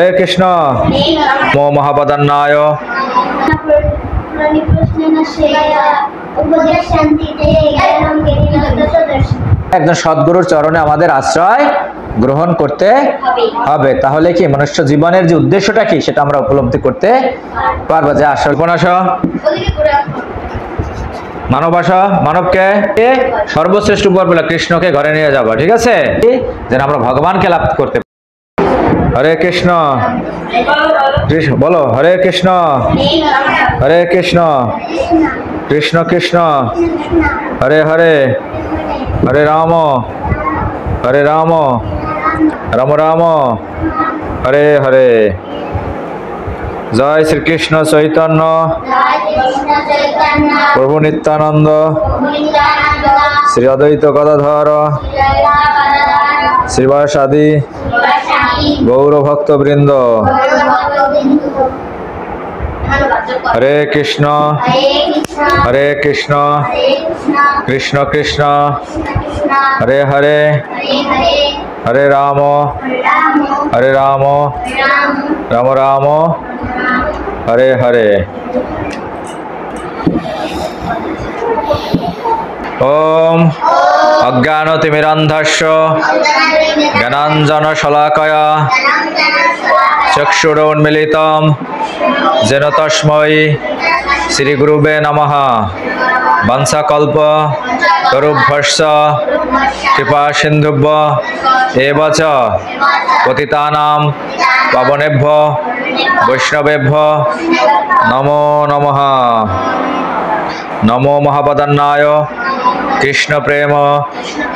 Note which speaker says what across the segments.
Speaker 1: हरे कृष्ण मो महापदन्नाय একজন সদ্গুরুর চরণে আমাদের আশ্রয় গ্রহণ করতে হবে। তাহলে কি মনুষ্য জীবনের যে উদ্দেশ্যটা কি সেটা আমরা উপলব্ধি করতে পারবো। যে আসল কোন মানবাসা মানবকে সর্বশ্রেষ্ঠ উপর বলে কৃষ্ণকে ঘরে নিয়ে যাবো, ঠিক আছে, যেন আমরা ভগবানকে লাভ করতে। हरे कृष्ण बोलो हरे कृष्ण कृष्ण कृष्ण हरे हरे हरे राम राम राम हरे हरे। जय श्री कृष्ण चैतन्य प्रभु नित्यानंद श्री अद्वैत गदाधर श्रीवासादि गौर भक्त वृंद। हरे कृष्ण कृष्ण कृष्ण हरे हरे हरे राम राम राम हरे हरे। ओम अज्ञानतिमिरान्धस्य ज्ञानाञ्जनशलाकया चक्षुरोन्मीलितं येन तस्मै श्रीगुरुवे नमः। वंशकल्प तरुभ्यश्च कृपासिन्धुभ्यो एव च पतितानां पावनेभ्यो वैष्णवेभ्यो नमो नमः। नमो महापदन्नाय कृष्ण प्रेम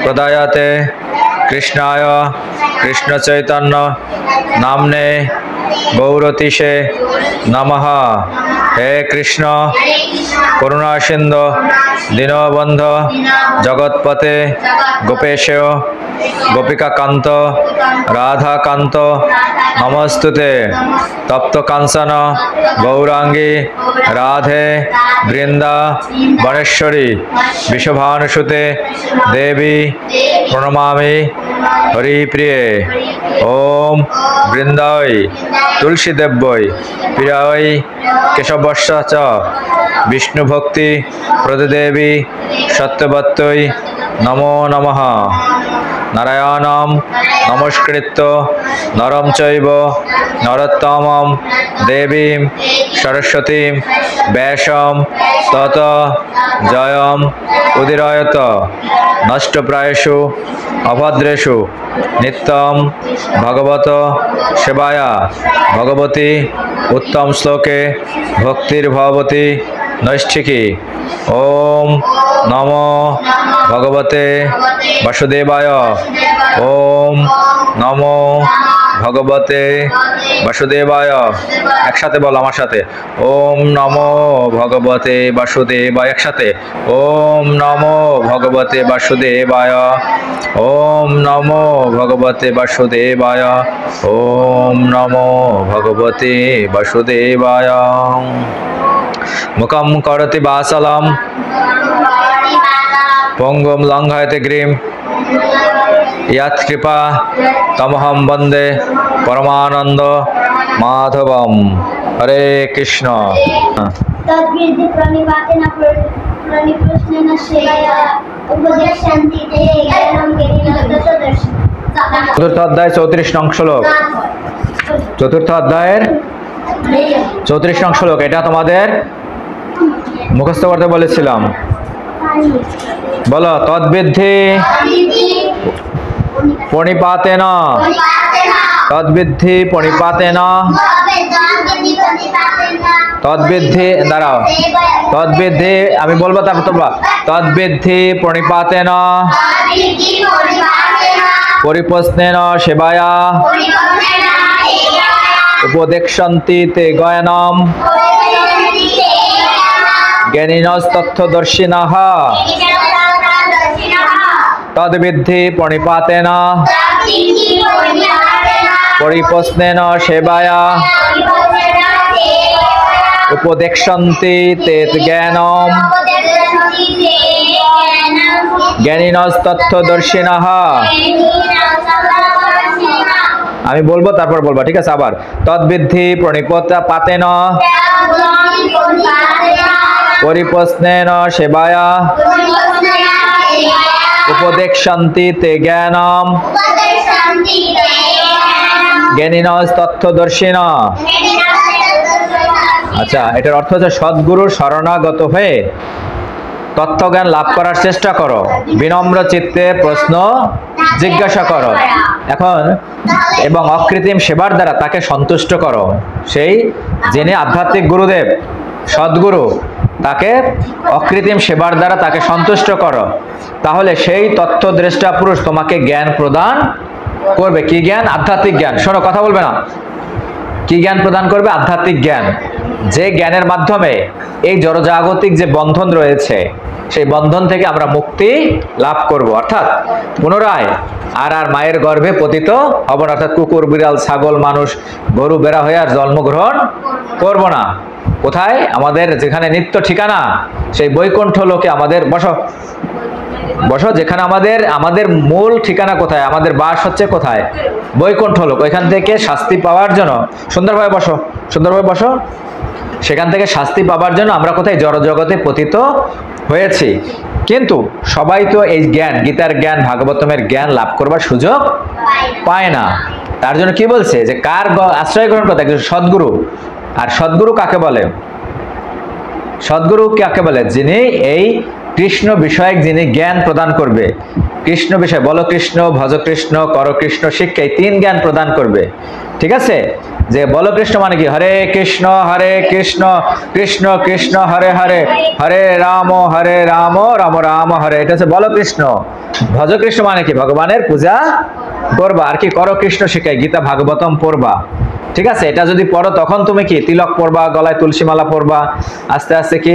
Speaker 1: प्रदायते कृष्णाय कृष्ण चैतन्य नामने गौरतीशे नमः। हे कृष्ण करुणा सिंधु दीनबंधु जगतपते गोपेश गोपिका कांत राधा कांत नमस्तुते। तप्त कांचन गौरांगी राधे वृंदा वनेश्वरी विश्वभानुसुते देवी प्रणमामि हरिप्रिये। ओम वृंदाय तुलसी देव्यै प्रियाय केशवस्य च विष्णु भक्ति प्रदेवी सत्यवत्यै नमो नमः। नारायणं नमस्कृत्य नरं चैव नरोत्तमं देवीं सरस्वतीं व्यासं ततो जयम् उदीरयेत। नष्टप्रायेषु अभद्रेषु नित्यं भगवत सेवाया भगवती उत्तम श्लोके भक्तिर्भवति नैष्ठिकी। ओम नमो भगवते वासुदेवाय। ओम नमो भगवते वासुदेवाय। एक साथे बोलो आमार साथे ओम नमो भगवते वासुदेवाय। एक साथे ओम नमो भगवते वासुदेवाय। ओम नमो भगवते वासुदेवाय। ओम नमो भगवते वासुदेवाय। मुखं करोति वाचालं पंगुं लंघयते गिरिं यत्कृपा तमहं वन्दे परमानंद माधवम। हरे कृष्ण। चतुर्थ अध्याय 34 नং श्लोक। चतुर्थ अध्याয়ের 34 নং শ্লোক। এটা তোমাদের মুখস্থ করতে বলেছিলাম। বলো তদ্বিদ্ধি পণিপাতেন তদ্বিদ্ধি পণিপাতেন তদ্বিদ্ধি দাঁড়াও তদ্বিদ্ধি আমি বলবো তারপর তোমরা তদ্বিদ্ধি পণিপাতেন পরিপ্রশ্নেন সেবায়া উপদেক্ষন্তি তে গয়নম জ্ঞানিনস্তথ্যদর্শিনঃ তদ্বিদ্ধি পণিপাতেন পরিপ্রশ্নেন সেবায়া উপদেক্ষন্তি তে জ্ঞানম জ্ঞানিনস্তথ্যদর্শিনঃ আমি বলবো তারপর বলবা, ঠিক আছে? আবার তদ্বিদ্ধি প্রণিপাতেন পরিপ্রশ্নেন সেবায়া উপদেক্ষন্তি তে জ্ঞানম জ্ঞানিন তথ্যদর্শিন। আচ্ছা, এটার অর্থ হচ্ছে সদ্গুরুর শরণাগত হয়ে তত্ত্বজ্ঞান লাভ করার চেষ্টা করো, বিনম্র চিত্তে প্রশ্ন জিজ্ঞাসা করো এখন, এবং অকৃত্রিম সেবার দ্বারা তাকে সন্তুষ্ট করো। সেই যিনি আধ্যাত্মিক গুরুদেব সদ্গুরু, তাকে অকৃত্রিম সেবার দ্বারা তাকে সন্তুষ্ট করো, তাহলে সেই তত্ত্বদ্রষ্টা পুরুষ তোমাকে জ্ঞান প্রদান করবে। কি জ্ঞান? আধ্যাত্মিক জ্ঞান। শোনো, কথা বলবে না। কি জ্ঞান প্রদান করবে? আধ্যাত্মিক জ্ঞান, যে জ্ঞানের মাধ্যমে এই জড়জাগতিক যে বন্ধন রয়েছে সেই বন্ধন থেকে আমরা মুক্তি লাভ করব, অর্থাৎ পুনরায় আর মায়ের গর্ভে পতিত হব না, অর্থাৎ কুকুর বিড়াল ছাগল মানুষ গরু বেড়া হয়ে আর জন্মগ্রহণ করব না। কোথায়? আমাদের যেখানে নিত্য ঠিকানা, সেই বৈকুণ্ঠ লোকে আমাদের বসো বসো, যেখানে আমাদের মূল ঠিকানা কোথায়, আমাদের বাস হচ্ছে কোথায়? বৈকুণ্ঠ লোক। ওইখান থেকে শাস্তি পাওয়ার জন্য সুন্দরভাবে বসো, সুন্দরভাবে বসো। সেখান থেকে শাস্তি পাওয়ার জন্য আমরা কোথায়? জড়জগতে পতিত হয়েছি। কিন্তু সবাই তো এই জ্ঞান, গীতার জ্ঞান, ভাগবতমের জ্ঞান লাভ করবার সুযোগ পায় না। তার জন্য কি বলছে যে কার আশ্রয় গ্রহণ করতে? একজন সদ্গুরু। আর সদ্গুরু কাকে বলে? সদ্গুরু কাকে বলে? যিনি এই কৃষ্ণ বিষয়ক, যিনি জ্ঞান প্রদান করবে। কৃষ্ণ বিষয়, বলো কৃষ্ণ, ভজ কৃষ্ণ, কর কৃষ্ণ শিক্ষা, এই 3 জ্ঞান প্রদান করবে। ঠিক আছে? যে বলো কৃষ্ণ মানে কি? হরে কৃষ্ণ কৃষ্ণ কৃষ্ণ হরে হরে, হরে রাম রাম রাম হরে, এটা হচ্ছে বলো কৃষ্ণ। ভজ কৃষ্ণ মানে কি? ভগবানের পূজা করবা। আর কি? কর কৃষ্ণ শিখায়, গীতা ভাগবতম পড়বা। ঠিক আছে? এটা যদি পড়ো তখন তুমি কি তিলক পড়বা, গলায় তুলসী মালা পড়বা, আস্তে আস্তে কি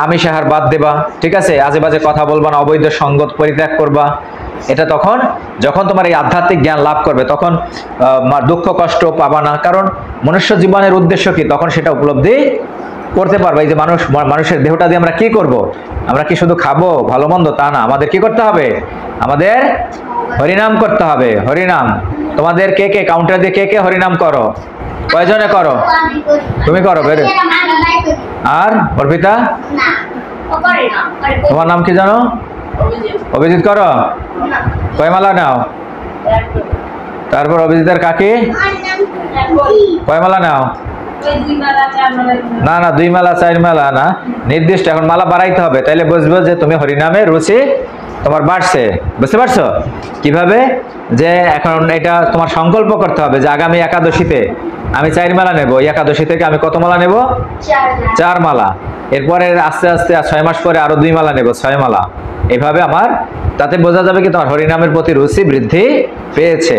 Speaker 1: আমিষ আহার বাদ দেবা। ঠিক আছে? আজে বাজে কথা বলবা না, অবৈধ সঙ্গত পরিত্যাগ করবা। এটা তখন, যখন তোমার এই আধ্যাত্মিক জ্ঞান লাভ করবে, তখন দুঃখ কষ্ট পাবা না। কারণ মনুষ্য জীবনের উদ্দেশ্য কি? তখন সেটা উপলব্ধি করতে পারবে। এই যে মানুষের দেহটা দিয়ে আমরা কি করব? আমরা কি শুধু খাবো ভালো মন্দ? তা না, আমাদের কি করতে হবে? আমাদের হরিনাম করতে হবে। হরিনাম। তোমাদের কে কে কাউন্টার দিয়ে কে কে হরিনাম করো? কয়জনে করো? তুমি করো? বেরে। আর অর্পিতা? তোমার নাম কি জানো? অভিজিৎ করো? কয় মালা নাও? তারপর অভিজিতের কাকি কয় মালা নাও? না না, 2 মালা 4 মালা না, নির্দিষ্ট। এখন মালা বাড়াইতে হবে, তাইলে বুঝবো যে তুমি হরিনামে রুচি তোমার বাড়ছে। বুঝতে পারছো কিভাবে? যে এখন এটা তোমার সংকল্প করতে হবে যে আগামী একাদশীতে আমি 4 মালা নেব। একাদশী থেকে আমি কত মালা নেব? 4 মালা। এরপরে আস্তে আস্তে 6 মাস পরে আরো 2 মালা নেব, 6 মালা। এইভাবে আমার, তাতে বোঝা যাবে কি তোমার হরিনামের প্রতি রুচি বৃদ্ধি পেয়েছে।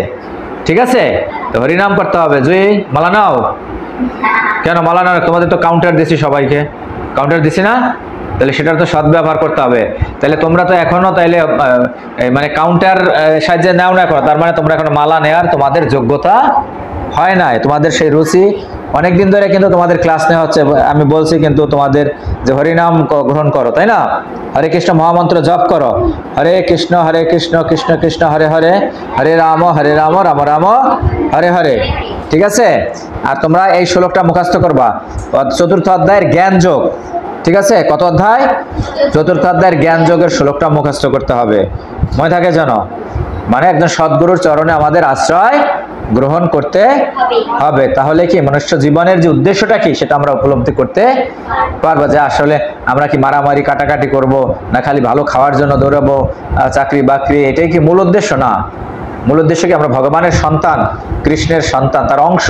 Speaker 1: ঠিক আছে? তো হরিনাম করতে হবে। জুই, মালা নাও। কেন মালা নাও? তোমাদের তো কাউন্টার দিছি, সবাইকে কাউন্টার দিছি না? তাহলে সেটার তো সদ্ব্যবহার করতে হবে। তাহলে তোমরা তো এখনো তাইলে মানে কাউন্টার সাহায্যে নাও না এখনো, তার মানে তোমরা এখনো মালা নেওয়ার তোমাদের যোগ্যতা হয় নাই। তোমাদের সেই রুচি অনেকদিন ধরে কিন্তু তোমাদের ক্লাস নেওয়া হচ্ছে, আমি বলছি কিন্তু তোমাদের যে হরিনাম গ্রহণ করো, তাই না? হরে কৃষ্ণ মহামন্ত্র জপ করো, হরে কৃষ্ণ কৃষ্ণ কৃষ্ণ হরে হরে, হরে রাম রাম রাম হরে হরে। ঠিক আছে? আর তোমরা এই শ্লোকটা মুখস্থ করবা, 4র্থ অধ্যায়ের জ্ঞান যোগ। ঠিক আছে? কত অধ্যায়? 4র্থ অধ্যায়ের জ্ঞান যোগের শ্লোকটা মুখস্থ করতে হবে। মনে থাকে যেন। মানে একজন সদ্গুরুর চরণে আমাদের আশ্রয় গ্রহণ করতে হবে, তাহলে কি মনুষ্য জীবনের যে উদ্দেশ্যটা কি সেটা আমরা উপলব্ধি করতে পারবো। যে আসলে আমরা কি মারামারি কাটাকাটি করব, না খালি ভালো খাওয়ার জন্য দৌড়াবো, চাকরি বাকরি, এটাই কি মূল উদ্দেশ্য? না, মূল উদ্দেশ্য কি আমরা ভগবানের সন্তান, কৃষ্ণের সন্তান, তার অংশ।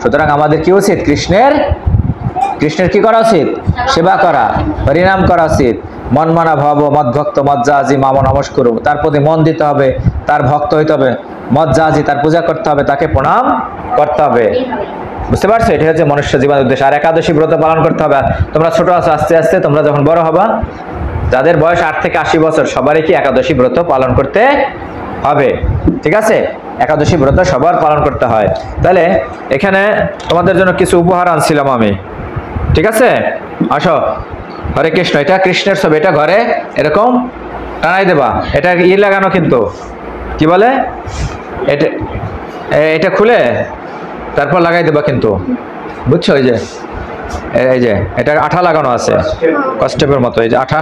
Speaker 1: সুতরাং আমাদের কি উচিত? কৃষ্ণের কি করা উচিত? সেবা করা, হরিনাম করা উচিত। মন মানা ভব মদভক্ত মজ্জাজি মাম নমস্কুরু, তার প্রতি মন দিতে হবে, তার ভক্ত হইতে হবে। মজ্জাজি, তার পূজা করতে হবে, তাকে প্রণাম করতে হবে। বুঝতে পারছো? এটা হচ্ছে মনুষ্য জীবনের উদ্দেশ্য। আর একাদশী ব্রত পালন করতে হবে। তোমরা ছোট আছো, আস্তে আস্তে তোমরা যখন বড় হবা, যাদের বয়স 8 থেকে 80 বছর, সবারই কি একাদশী ব্রত পালন করতে হবে। ঠিক আছে? একাদশী ব্রত সবার পালন করতে হয়। তাহলে এখানে তোমাদের জন্য কিছু উপহার আনছিলাম আমি। ঠিক আছে? আসো। হরে কৃষ্ণ, এটা কৃষ্ণের ছবি, এটা ঘরে এরকম টানাই দেবা। এটা লাগানো, কিন্তু কি বলে এটা, এটা খুলে তারপর লাগাই দেবা কিন্তু, বুঝছো? এই যে এটা আঠা লাগানো আছে কষ্টেপের মতো, এই যে আঠা,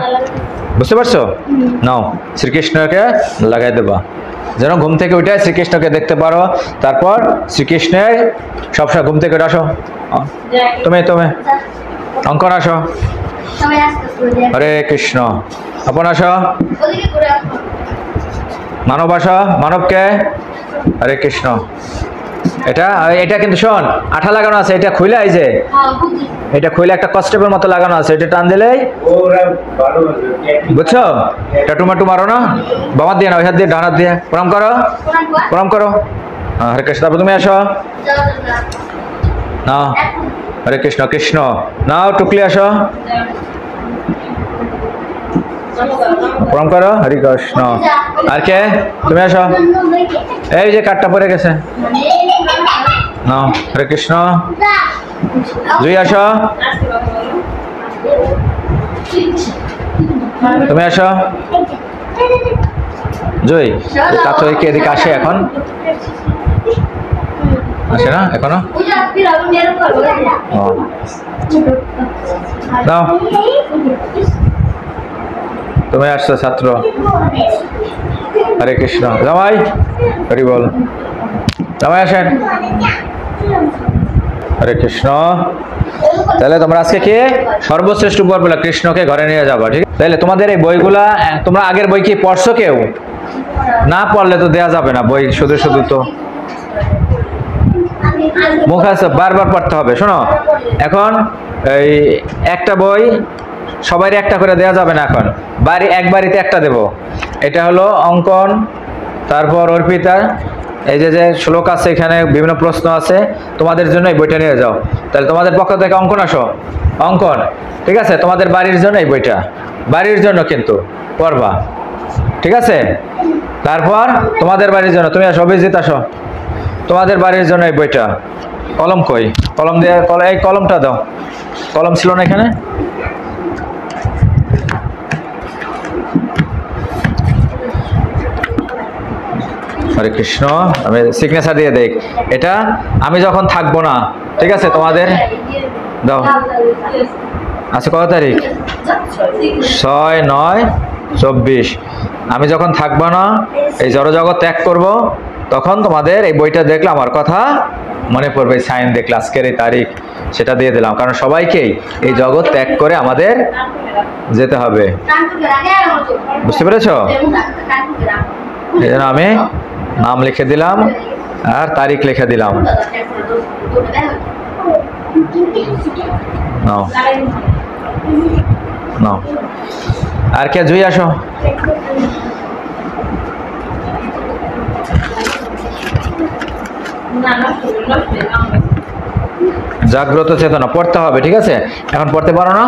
Speaker 1: বুঝতে পারছো? নাও শ্রীকৃষ্ণকে লাগাই দেবা, যেন ঘুম থেকে উঠে শ্রীকৃষ্ণকে দেখতে পারো। তারপর শ্রীকৃষ্ণের সবসময় ঘুম থেকে আসো, তুমি অঙ্কন আসো, হরে কৃষ্ণ। আপন আসো, মানব আসো, মানবকে হরে কৃষ্ণ। এটা কিন্তু শোন, আঠা লাগানো আছে, এটা খুলে, এই যে এটা খুলে একটা কষ্টেপের মতো লাগানো আছে, এটা টান দিলেই, বুঝছো? টুমাটু মারো না, বামার দিয়ে না, ওই হাত দিয়ে, ডান হাত দিয়ে প্রণাম করো, প্রণাম করো। হরে কৃষ্ণ। তারপর তুমি আসো, নাও হরে কৃষ্ণ কৃষ্ণ, নাও টুকলি আসো, প্রণাম করো, হরে কৃষ্ণ। আর কে? তুমি আসো, এই যে কাঠটা পড়ে গেছে, নাও হরে কৃষ্ণ। জুই আসো, তুমি আসো, জুই। কাতরিকে এদিকে আসে, এখন আসে না এখনো? দাও, তুমি আসছো ছাত্র, হরে কৃষ্ণ। জামাই হরি বল, জামাই আসেন, হরে কৃষ্ণ। তাহলে তোমরা আজকে কি সর্বশ্রেষ্ঠ উপহার বলে কৃষ্ণকে ঘরে নিয়ে যাবা, ঠিক? তাহলে তোমাদের এই বইগুলা, তোমরা আগের বই কি পড়ছো? কেউ না পড়লে তো দেয়া যাবে না বই, শুধু শুধু তো মুখস্থ বারবার পড়তে হবে। শোনো, এখন এই একটা বই সবাই একটা করে দেওয়া যাবে না, এখন এক বাড়িতে একটা দেব। এটা হলো অঙ্কন, তারপর অর্পিতা, এই যে শ্লোক আছে, এখানে বিভিন্ন প্রশ্ন আছে, তোমাদের জন্য এই বইটা নিয়ে যাও। তাহলে তোমাদের পক্ষ থেকে অঙ্কন আসো, অঙ্কন, ঠিক আছে? তোমাদের বাড়ির জন্য এই বইটা, বাড়ির জন্য কিন্তু পড়বা, ঠিক আছে? তারপর তোমাদের বাড়ির জন্য তুমি আসো, অভিজিৎ আসো, তোমাদের বাড়ির জন্য এই বইটা। কলম কই? কলম দিয়ে, এই কলমটা দাও, কলম ছিল না এখানে? হরে কৃষ্ণ। আমি সিগনেচার দিয়ে দেখ, এটা আমি যখন থাকবো না, ঠিক আছে? তোমাদের দাও, আচ্ছা কত তারিখ? 6/9/24। আমি যখন থাকবো না, এই জড়জগৎ ত্যাগ করব, তখন তোমাদের এই বইটা দেখলে আমার কথা মনে পড়বে, সাইন দেখলে আজকের এই তারিখ, সেটা দিয়ে দিলাম। কারণ সবাইকেই এই জগৎ ত্যাগ করে আমাদের যেতে হবে, বুঝতে পেরেছ? এই জন্য আমি নাম লিখে দিলাম আর তারিখ লিখে দিলাম। নাও নাও, আর কে? জুই আসো, জাগ্রত চেতনা পড়তে হবে, ঠিক আছে? এখন পড়তে পারো না?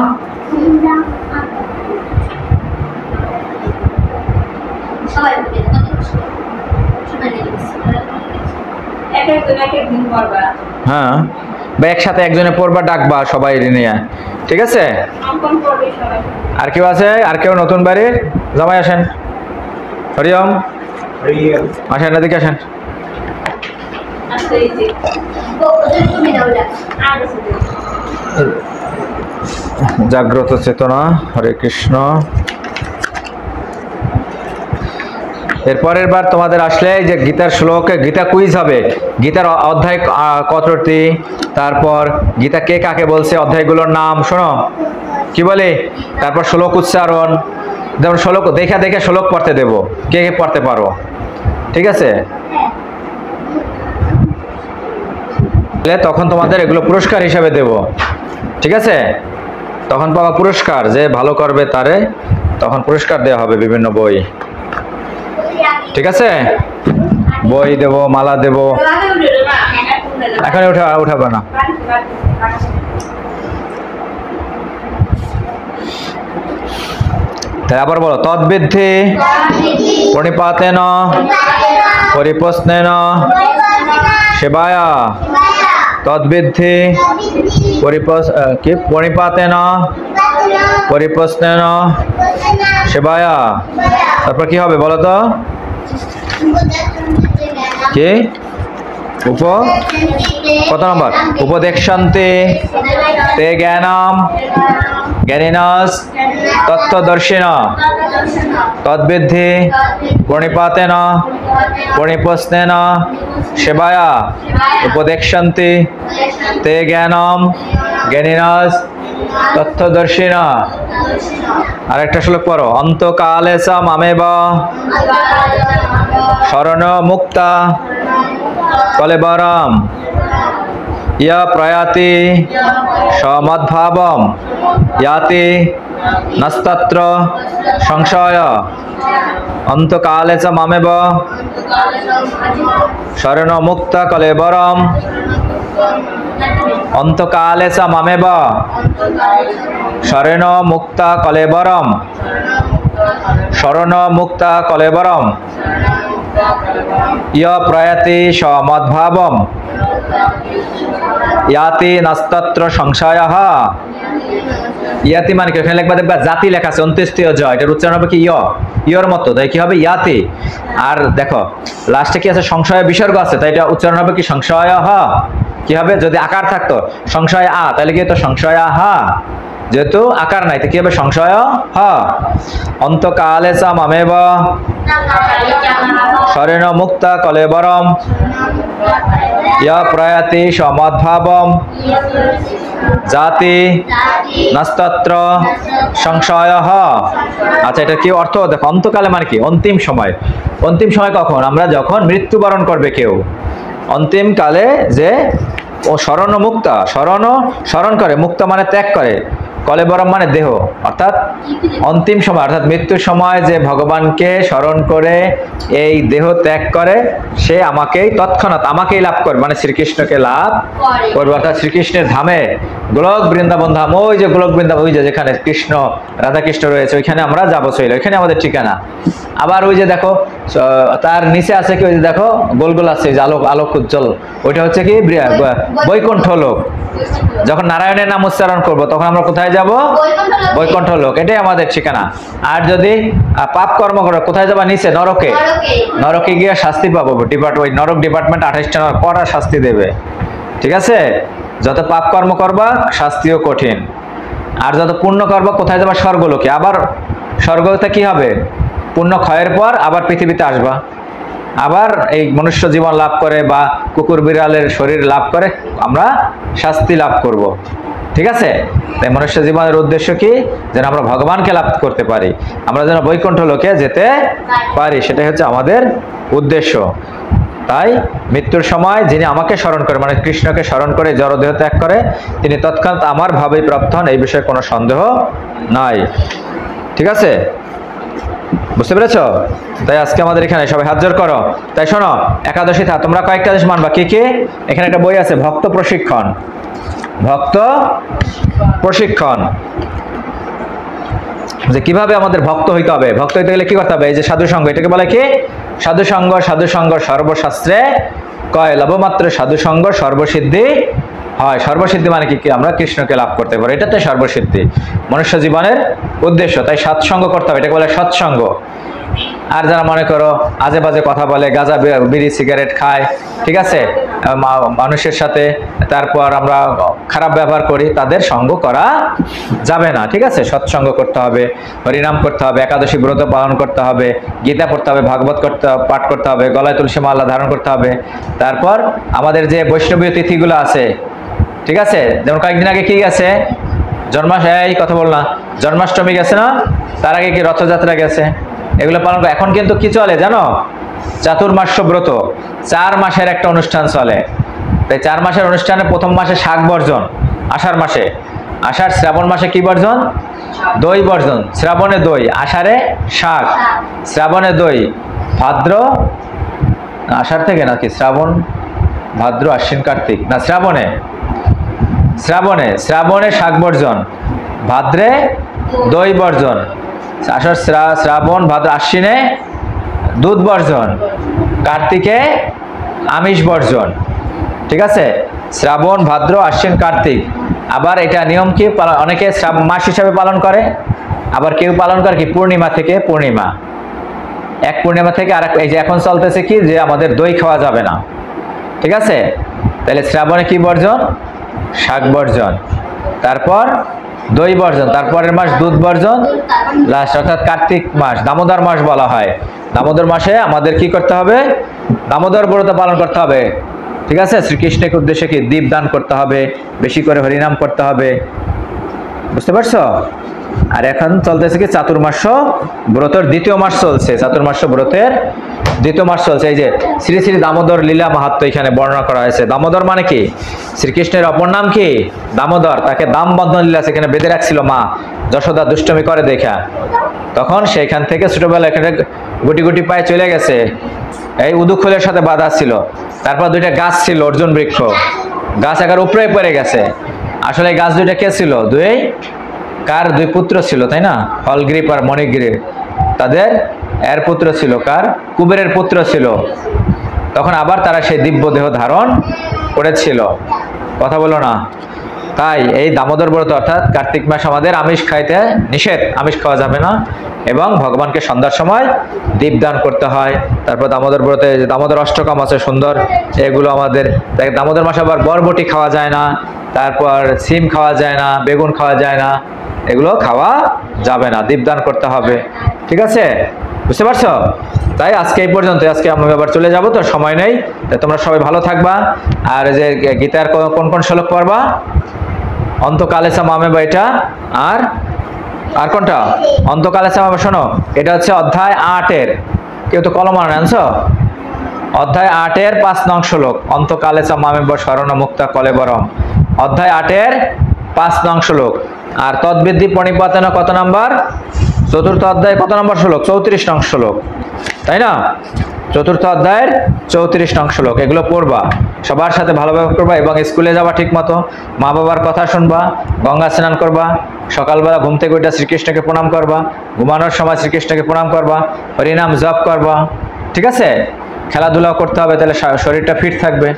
Speaker 1: হ্যাঁ, বা একসাথে একজনে পড়বা, ডাকবা সবাই নিয়ে, ঠিক আছে? আর কেউ আছে? আর কেউ নতুন বাড়ির? জামাই আসেন, হরিওম আসেন, এদিকে আসেন। জাগ্রত চেতনা, হরে কৃষ্ণ। এরপরের বার তোমাদের আসলে যে গীতার শ্লোকে গীতা কুইজ হবে, গীতার অধ্যায় কতটি, তারপর গীতা কে কাকে বলছে, অধ্যায়গুলোর নাম শোনো কি বলে, তারপর শ্লোক উচ্চারণ, যেমন শ্লোক দেখে দেখে শ্লোক পড়তে দেব, কে কে পড়তে পারো, ঠিক আছে? তখন তোমাদের এগুলো পুরস্কার হিসাবে দেব, ঠিক আছে? তখন পাওয়া পুরস্কার, যে ভালো করবে তারে তখন পুরস্কার দেওয়া হবে, বিভিন্ন বই, ঠিক আছে? বই দেব, মালা দেব, এখানে উঠাবে না। তাই আবার বলো, তদ্বিদ্ধি প্রণিপাতেন পরিপ্রশ্নেন সেবায়া, তদ্বিদ্ধি প্রণিপাতেন পরিপ্রশ্নেন সেবায়া। তারপর কি হবে বলো তো? কি কত নম্বর? উপদেক্ষন্তে তে জ্ঞানম জ্ঞানিনস তত্ত্বদর্শিন তদ্বিদ্ধি প্রণিপাতেন প্রণিপস্নেন সেবায়া উপদেক্ষন্তে তে জ্ঞানম জ্ঞানিনস তত্ত্বদর্শিন। আরেকটা শ্লোক পড়ো। অন্তকালে চ মামেব শরণ মুক্তা কলেবরম ইয়া প্রয়াতি সমদ্ভাবম ইয়াতি নস্তত্র সংশয়। অন্তকালে চ মামেব শরণ মুক্তা কলেবরম অন্তকালে চ মামেব শরণ মুক্তা কলেবরম শরণ মুক্তা কলেবরম ইয় প্রয়াতি সমদ্ভাবম ইয়াতি নস্তত্র সংশয়ঃ। ইয়াতি মানে কি? এখানে লিখবা, দেখবা জাতি লেখা আছে অন্ত্যেষ্টিয় জ, এটার উচ্চারণ হবে কি? ইয়র মতো, তাই কি হবে? ইয়াতি। আর দেখো লাস্টে কি আছে? সংশয় বিসর্গ আছে, তাই এটা উচ্চারণ হবে কি? সংশয়ঃ। কি হবে? যদি আকার থাকতো সংশয় আ, তাহলে কি হতো? সংশয় হা। যেহেতু আকার নাই, তো কি হবে? সংশয় হ। অন্তকালে চ মামেব শরণ মুক্তা কলেবরম ইয়া প্রয়াতি সমদ্ভাবম জাতি নস্তত্র সংশয়ঃ। আচ্ছা, এটা কি অর্থ? দেখো অন্তকালে মানে কি? অন্তিম সময়। অন্তিম সময় কখন? আমরা যখন মৃত্যুবরণ করবে কেউ, অন্তিম কালে যে ও শরণ মুক্তা, স্মরণ করে, মুক্তা মানে ত্যাগ করে, কলেবরম মানে দেহ, অর্থাৎ অন্তিম সময় অর্থাৎ মৃত্যুর সময় যে ভগবানকে স্মরণ করে এই দেহ ত্যাগ করে, সে আমাকেই তৎক্ষণাৎ আমাকেই লাভ করবে, মানে শ্রীকৃষ্ণকে লাভ করবে। অর্থাৎ শ্রীকৃষ্ণের ধামে গোলক বৃন্দাবন ধাম, ওই যে গোলক বৃন্দাবন, ওই যে যেখানে কৃষ্ণ রাধা কৃষ্ণ রয়েছে, ওইখানে আমরা যাবো, চলে ওইখানে আমাদের ঠিকানা। আবার ওই যে দেখো তার নিচে আছে কি? ওই যে দেখো গোল গোল আছে, যে আলোক আলোক উজ্জ্বল, ওইটা হচ্ছে কি? বৈকুণ্ঠ লোক। যখন নারায়ণের নাম উচ্চারণ করব তখন আমরা কোথায় যাব? বৈকুণ্ঠ লোক, এটাই আমাদের ঠিকানা। আর যদি পাপ কর্ম করো কোথায় যাবা? নিচে নরকে। নরকে গিয়ে শাস্তি পাবো। ওই নরক ডিপার্টমেন্ট 28টা কড়া শাস্তি দেবে, ঠিক আছে? যত পাপ কর্ম করবা শাস্তিও কঠিন। আর যত পুণ্য করবা কোথায় যাবা? স্বর্গলোকে। আবার স্বর্গতে কি হবে? পুণ্য ক্ষয়ের পর আবার পৃথিবীতে আসবা, আবার এই মনুষ্য জীবন লাভ করে বা কুকুর বিড়ালের শরীর লাভ করে আমরা শাস্তি লাভ করব, ঠিক আছে? তাই মনুষ্য জীবনের উদ্দেশ্য কি? যেন আমরা ভগবানকে লাভ করতে পারি, আমরা যেন বৈকুণ্ঠ লোকে যেতে পারি, সেটাই হচ্ছে আমাদের উদ্দেশ্য। তাই মৃত্যুর সময় যিনি আমাকে স্মরণ করে, মানে কৃষ্ণকে স্মরণ করে জড়দেহ ত্যাগ করে, তিনি তৎক্ষণাৎ আমার ভাবেই প্রাপ্ত হন, এই বিষয়ে কোনো সন্দেহ নাই, ঠিক আছে? বুঝতে পেরেছো? তাই আজকে আমাদের এখানে সবাই হাত জোড় করো। তাই শোনো, একাদশী থা তোমরা কয়েকটা জিনিস মানবা। কি কি? এখানে একটা বই আছে, ভক্ত প্রশিক্ষণ। ভক্ত প্রশিক্ষণ, যে কিভাবে আমাদের ভক্ত হইতে হবে। ভক্ত হইতে গেলে কি করতে হবে? এই যে সাধু সঙ্গ, এটাকে বলে কি? সাধু সঙ্গ। সাধু সঙ্গ সর্বশাস্ত্রে কয়, লবমাত্র সাধু সঙ্গ সর্বসিদ্ধি হয়। সর্বসিদ্ধি মানে কি? আমরা কৃষ্ণকে লাভ করতে পারি, এটা তো সর্বসিদ্ধি, মনুষ্য জীবনের উদ্দেশ্য। তাই সৎসঙ্গ করতে হবে, এটাকে বলে সৎসঙ্গ। আর যারা মনে করো আজে বাজে কথা বলে, গাঁজা বিড়ি সিগারেট খায়, ঠিক আছে, মানুষের সাথে তারপর আমরা খারাপ ব্যবহার করি, তাদের সঙ্গ করা যাবে না, ঠিক আছে? সৎসঙ্গ করতে হবে, হরিনাম করতে হবে, একাদশী ব্রত পালন করতে হবে, গীতা পড়তে হবে, ভাগবত পাঠ করতে হবে, গলায় তুলসী মালা ধারণ করতে হবে। তারপর আমাদের যে বৈষ্ণবীয় তিথিগুলো আছে, ঠিক আছে, যেমন কয়েকদিন আগে কি গেছে? এই কথা বল না, জন্মাষ্টমী গেছে না? তার আগে কি রথযাত্রা গেছে? এগুলো পালন করে। এখন কিন্তু কি চলে জানো? চাতুর্মাস্য ব্রত, 4 মাসের একটা অনুষ্ঠান চলে। তাই 4 মাসের অনুষ্ঠানে প্রথম মাসে শাক বর্জন, আষাঢ় মাসে, আষাঢ় শ্রাবণ মাসে কি বর্জন? দই বর্জন। শ্রাবণে দই, আষাঢ়ে শাক, শ্রাবণে দই, ভাদ্র আষাঢ় থেকে নাকি শ্রাবণ, ভাদ্র আশ্বিন কার্তিক না শ্রাবণে, শ্রাবণে শাক বর্জন, ভাদ্রে দই বর্জন, আষাঢ় শ্রাবণ ভাদ্র আশ্বিনে দুধ বর্জন, কার্তিকে আমিষ বর্জন, ঠিক আছে? শ্রাবণ ভাদ্র আশ্বিন কার্তিক। আবার এটা নিয়ম কি? অনেকে মাস হিসাবে পালন করে, আবার কেউ পালন করে কি পূর্ণিমা থেকে পূর্ণিমা, এক পূর্ণিমা থেকে আরেক। এই যে এখন চলতেছে কি, যে আমাদের দই খাওয়া যাবে না, ঠিক আছে? তাহলে শ্রাবণে কি বর্জন? শাক বর্জন। তারপর দই বর্জন, তারপরের মাস দুধ বর্জন, লাস্ট অর্থাৎ কার্তিক মাস, দামোদর মাস বলা হয়। দামোদর মাসে আমাদের কি করতে হবে? দামোদর ব্রত পালন করতে হবে। ঠিক আছে? শ্রীকৃষ্ণকে উদ্দেশ্যে কি দীপদান করতে হবে, বেশি করে হরিনাম করতে হবে। বুঝতে পারছো? আর এখন চলতেছে কি চাতুর্মাস্য ব্রতের দ্বিতীয় মাস চলছে, চাতুর্মাস্য ব্রতের দ্বিতীয় মাস চলছে। এই যে শ্রী শ্রী দামোদর লীলা মাহাত্ম্য এখানে বর্ণনা করা হয়েছে। দামোদর মানে কি? শ্রীকৃষ্ণের অপর নাম কি? দামোদর। তাকে দাম বন্ধন লীলা সেখানে বেঁধে রাখছিল মা যশোদা দুষ্টমি করে দেখা। তখন সেইখান থেকে ছোটবেলা এখানে গুটি গুটি পায়ে চলে গেছে, এই উদুখুলের সাথে বাঁধা ছিল। তারপর দুইটা গাছ ছিল, অর্জুন বৃক্ষ, গাছ একার উপরে পড়ে গেছে। আসলে এই গাছ দুইটা কে ছিল? কার দুই পুত্র ছিল, তাই না? হলগ্রীব আর মণিগ্রীব, তাদের এর পুত্র ছিল। কার? কুবেরের পুত্র ছিল। তখন আবার তারা সেই দিব্য দেহ ধারণ করেছিল। কথা বলো না? তাই এই দামোদর ব্রত অর্থাৎ কার্তিক মাস আমাদের আমিষ খাইতে নিষেধ, আমিষ খাওয়া যাবে না, এবং ভগবানকে সন্ধ্যার সময় দীপদান করতে হয়। তারপর দামোদর ব্রতে দামোদর অষ্টকম আছে সুন্দর, এগুলো আমাদের। দামোদর মাসে আবার বরবটি খাওয়া যায় না, তারপর সিম খাওয়া যায় না, বেগুন খাওয়া যায় না, এগুলো খাওয়া যাবে না, দীপদান করতে হবে। ঠিক আছে? বুঝতে পারছো? তাই আজকে এই পর্যন্ত। আজকে আমি আবার চলে যাব, তো সময় নেই। তাই তোমরা সবাই ভালো থাকবা। আর যে গীতার কোন কোন শ্লোক পড়বা? অন্তকালেসা মামে বা এটা, আর কোনটা? অন্তকালেসা মামে। শোনো, এটা হচ্ছে অধ্যায় 8-এর। কেউ তো কলম আনছো? অধ্যায় 8-এর 5 নং শ্লোক। অন্তকালেসা মামে বা শরণ মুক্তা কলেবরম, অধ্যায় 8-এর 5 নং শ্লোক। আর তদ্বিদ্ধি প্রণিপাতেন কত নাম্বার? চতুর্থ অধ্যায় কত নম্বর শ্লোক? 34 নং শ্লোক, তাই না? চতুর্থ অধ্যায়ের 34 নং শ্লোক। এগুলো পড়বা, সবার সাথে ভালোভাবে করবা, এবং স্কুলে যাবা ঠিক মতো, মা বাবার কথা শুনবা, গঙ্গা স্নান করবা, সকালবেলা ঘুম থেকে উঠে শ্রীকৃষ্ণকে প্রণাম করবা, ঘুমানোর সময় শ্রীকৃষ্ণকে প্রণাম করবা, হরিনাম জপ করবা। ঠিক আছে? খেলাধুলাও করতে হবে, তাহলে শরীরটা ফিট থাকবে।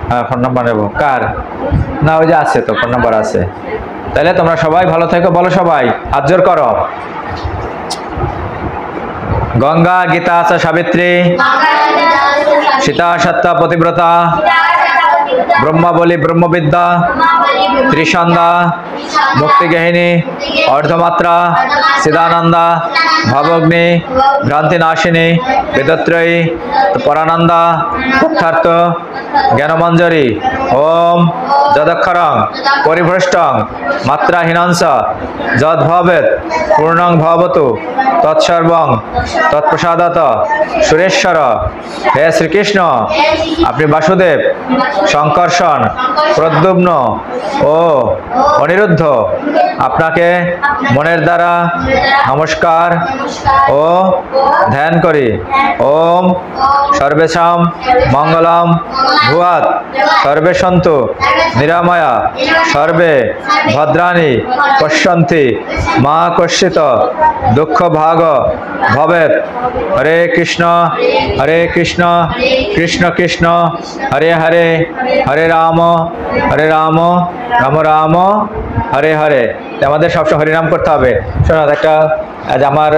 Speaker 1: হ্যাঁ, ফোন নাম্বার নেবো। কার? না, ওই যে আছে তো, ফোন নাম্বার আছে। তাহলে তোমরা সবাই ভালো থেকো। বলো সবাই, হাত জোর করো। গঙ্গা গীতা চ সাবিত্রী, সীতা সত্য পতিব্রতা, ব্রহ্মাবলী ব্রহ্মবিদ্যা, ত্রিসন্ধ্যা, মুক্তিগেহিনী, অর্ধমাত্রা, চিদানন্দা, ভবগ্নি, ভ্রান্তিনাশিনী, বেদত্রয়ী, পরানন্দা, তথার্থ, জ্ঞানমঞ্জরি। ওম যদক্ষরং পরিভ্রষ্টং মাত্রাহীনংস যদ্ভবেৎ পূর্ণং ভবতু তৎসর্বং তৎপ্রসাদত। সুরেশ্বর, হে শ্রীকৃষ্ণ, আপনি বাসুদেব, শঙ্কর্ষণ, প্রদ্যুম্ন ও অনিরুদ্ধ, আপনাকে মনের দ্বারা নমস্কার ও ধ্যান করি। ওম সর্বেষাং মঙ্গলম ভুয়াৎ, সর্বে সন্তু নিরাময়া, সর্বে ভদ্রাণি পশ্যন্তি, মা কশ্চিৎ দুঃখ ভাগ ভবেৎ। হরে কৃষ্ণ কৃষ্ণ কৃষ্ণ হরে হরে, হরে রাম রাম রাম হরে হরে। আমাদের সবসময় হরিনাম করতে হবে। শোনো, একটা আমার